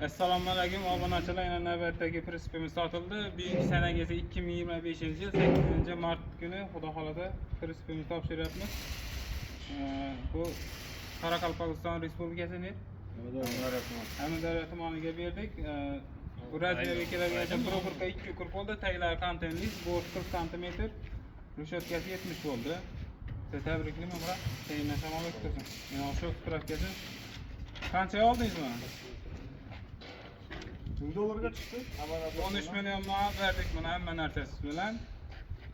Assalomu alaykum obunachilar, yana navbatdagi prinsipimiz sotildi. Buyuk sanagacha 2025-yil 8-mart kuni xudo xolida prinsipimizni topshiryapmiz. Bu Qoraqalpog'iston Respublikasining Amudaryo tumaniga berdik. Bu razmerga keladigan prokurka 2 bo'ldi, taglari kontenli, bo'sh 40 sm, rushotkasi 70 bo'ldi. Tabriklayman, biroq keyindan shamol o'tkazsin. Mana shu spravkasi qancha oldingiz mana? $1000 chiqdi. 13 million manat verdik buna hamma narsasi bilan.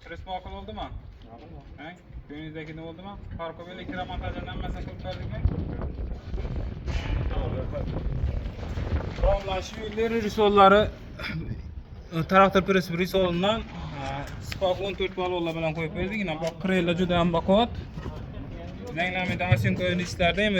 Prinsip ma'qul bo'ldimi? Ha? Ko'nglingizdagi nima bo'ldimi? Parkov elektromontajini hammasini qilib berdikmi? Romlash yo'llari risollari traktor prinsip risolundan Spark 14 balonlar bilan qo'yib berdik. Mana bu krella juda ham baquvvat. Zanglamada Asenko listlarda ham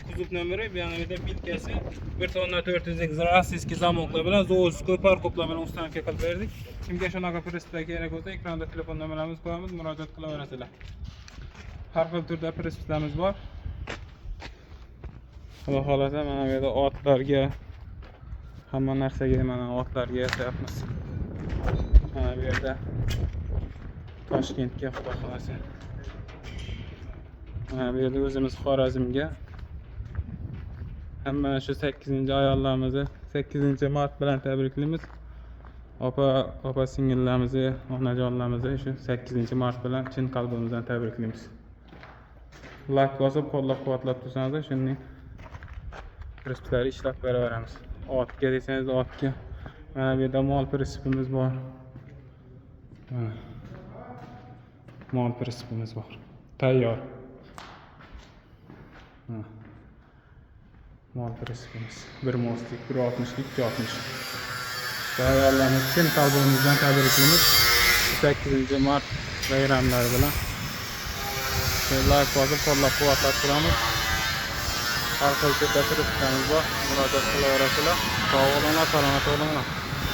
kuzov nomeri, bu yerda bilkasi 1 tonna 400 rossiyskiy zamoklar bilan Zoolskoy parkovlar bilan ustanka qilib berdik. Kimga shunaqa prinsipda kerak bo'lsa, ekranda telefon nomerlarimiz qo'yamiz, murojaat qilaverasizlar. Har xil turda prinsiplarimiz bor. Xudo xolasa mana bu yerda otlarga, hamma narsaga mana otlarga yasayapmiz. Mana bu yerda Toshkentga xudo xolasa. Mana bu yerda o'zimiz Xorazmga hamma shu 8-ayollarimizni 8-mart bilan tabriklaymiz. Opa singillarimizni, onajonlarimizni shu 8-mart bilan chin qalbimizdan tabriklaymiz. Like bosib, qo'llab-quvvatlab tursangiz, shunday prinsiplarni ishlab beraveramiz. Otga desangiz, otga. Mana bu yerda mol prinsipimiz bor. Mol prinsipimiz bor. Tayyor. Mol prinsipimiz. 1 mostlik, 1.60, 2.60. Tayyorlarni chin qalbimizdan tabriklaymiz. 8-mart bayramlari bilan. Like bosib, qo'llab-quvvatlab turamiz. Har xil prinsiplarimiz bor. Murojaat qilaverasizlar. Sog' bo'linglar, salomat bo'linglar.